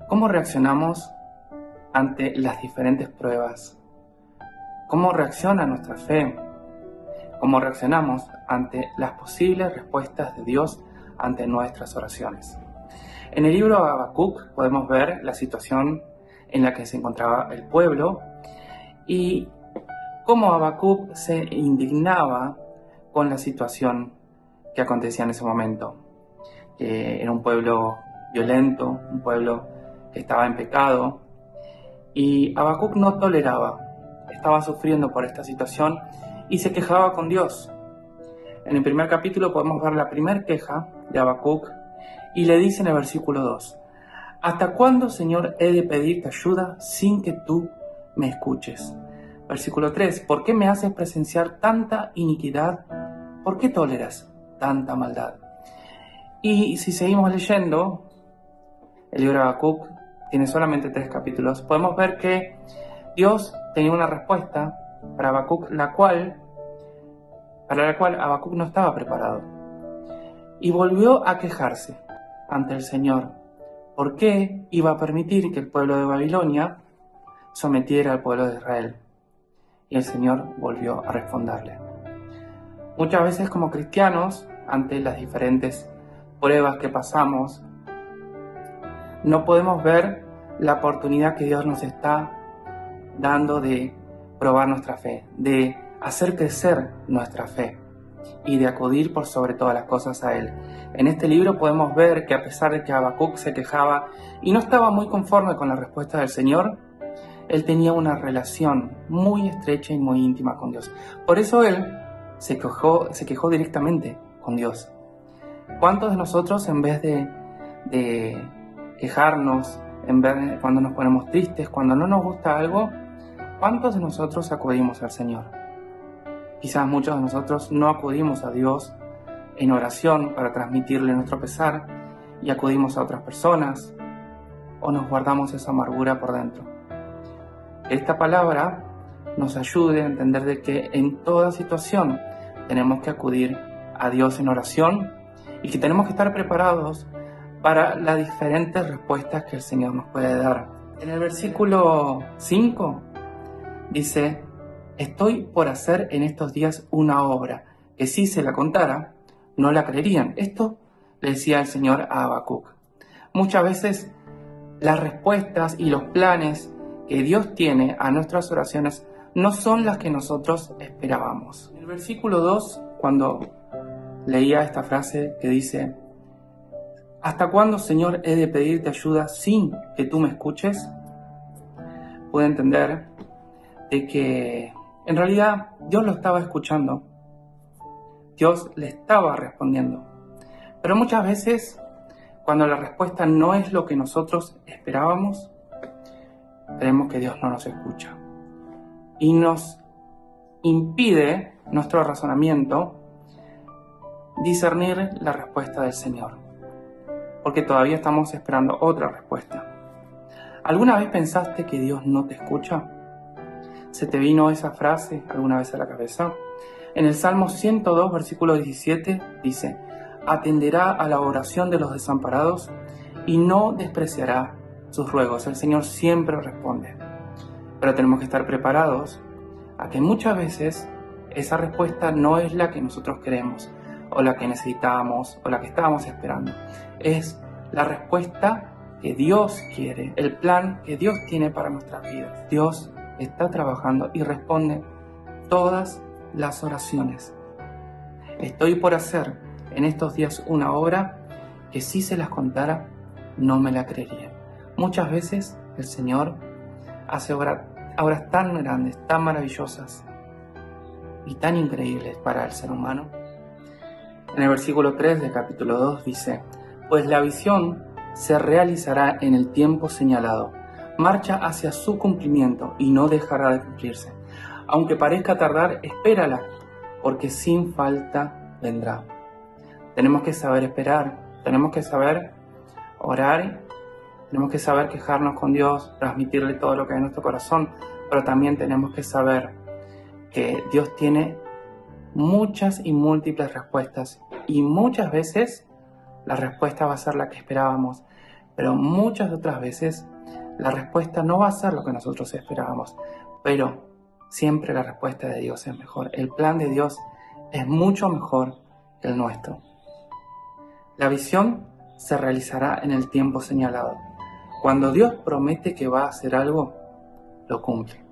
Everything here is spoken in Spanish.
¿Cómo reaccionamos ante las diferentes pruebas? ¿Cómo reacciona nuestra fe? ¿Cómo reaccionamos ante las posibles respuestas de Dios ante nuestras oraciones? En el libro de Habacuc podemos ver la situación en la que se encontraba el pueblo y cómo Habacuc se indignaba con la situación que acontecía en ese momento. Era un pueblo violento, un pueblo que estaba en pecado, y Habacuc no toleraba, estaba sufriendo por esta situación y se quejaba con Dios. En el primer capítulo podemos ver la primera queja de Habacuc y le dice en el versículo 2: ¿Hasta cuándo, Señor, he de pedirte ayuda sin que tú me escuches? Versículo 3: ¿Por qué me haces presenciar tanta iniquidad? ¿Por qué toleras tanta maldad? Y si seguimos leyendo, el libro de Habacuc tiene solamente 3 capítulos, podemos ver que Dios tenía una respuesta para Habacuc, para la cual Habacuc no estaba preparado. Y volvió a quejarse ante el Señor. ¿Por qué iba a permitir que el pueblo de Babilonia sometiera al pueblo de Israel? Y el Señor volvió a responderle. Muchas veces como cristianos, ante las diferentes pruebas que pasamos, no podemos ver la oportunidad que Dios nos está dando de probar nuestra fe, de hacer crecer nuestra fe y de acudir por sobre todas las cosas a Él. En este libro podemos ver que a pesar de que Habacuc se quejaba y no estaba muy conforme con la respuesta del Señor, él tenía una relación muy estrecha y muy íntima con Dios. Por eso él se quejó directamente con Dios. ¿Cuántos de nosotros, en vez de quejarnos, cuando nos ponemos tristes, cuando no nos gusta algo, cuántos de nosotros acudimos al Señor? Quizás muchos de nosotros no acudimos a Dios en oración para transmitirle nuestro pesar y acudimos a otras personas o nos guardamos esa amargura por dentro. Que esta palabra nos ayude a entender de que en toda situación tenemos que acudir a Dios en oración y que tenemos que estar preparados para las diferentes respuestas que el Señor nos puede dar. En el versículo 5 dice: estoy por hacer en estos días una obra que si se la contara, no la creerían. Esto le decía el Señor a Habacuc. Muchas veces las respuestas y los planes que Dios tiene a nuestras oraciones no son las que nosotros esperábamos. En el versículo 2, cuando leía esta frase que dice: ¿hasta cuándo, Señor, he de pedirte ayuda sin que tú me escuches?, pude entender de que en realidad Dios lo estaba escuchando, Dios le estaba respondiendo. Pero muchas veces, cuando la respuesta no es lo que nosotros esperábamos, creemos que Dios no nos escucha. Y nos impide nuestro razonamiento discernir la respuesta del Señor, porque todavía estamos esperando otra respuesta. ¿Alguna vez pensaste que Dios no te escucha? ¿Se te vino esa frase alguna vez a la cabeza? En el Salmo 102, versículo 17, dice: atenderá a la oración de los desamparados y no despreciará sus ruegos. El Señor siempre responde. Pero tenemos que estar preparados a que muchas veces esa respuesta no es la que nosotros queremos, o la que necesitábamos, o la que estábamos esperando. Es la respuesta que Dios quiere, el plan que Dios tiene para nuestras vidas. Dios está trabajando y responde todas las oraciones. Estoy por hacer en estos días una obra que si se las contara, no me la creerían. Muchas veces el Señor hace obras tan grandes, tan maravillosas y tan increíbles para el ser humano. En el versículo 3 del capítulo 2 dice: pues la visión se realizará en el tiempo señalado, marcha hacia su cumplimiento y no dejará de cumplirse. Aunque parezca tardar, espérala, porque sin falta vendrá. Tenemos que saber esperar, tenemos que saber orar, tenemos que saber quejarnos con Dios, transmitirle todo lo que hay en nuestro corazón, pero también tenemos que saber que Dios tiene muchas y múltiples respuestas y muchas veces la respuesta va a ser la que esperábamos, pero muchas otras veces la respuesta no va a ser lo que nosotros esperábamos, pero siempre la respuesta de Dios es mejor. El plan de Dios es mucho mejor que el nuestro. La visión se realizará en el tiempo señalado. Cuando Dios promete que va a hacer algo, lo cumple.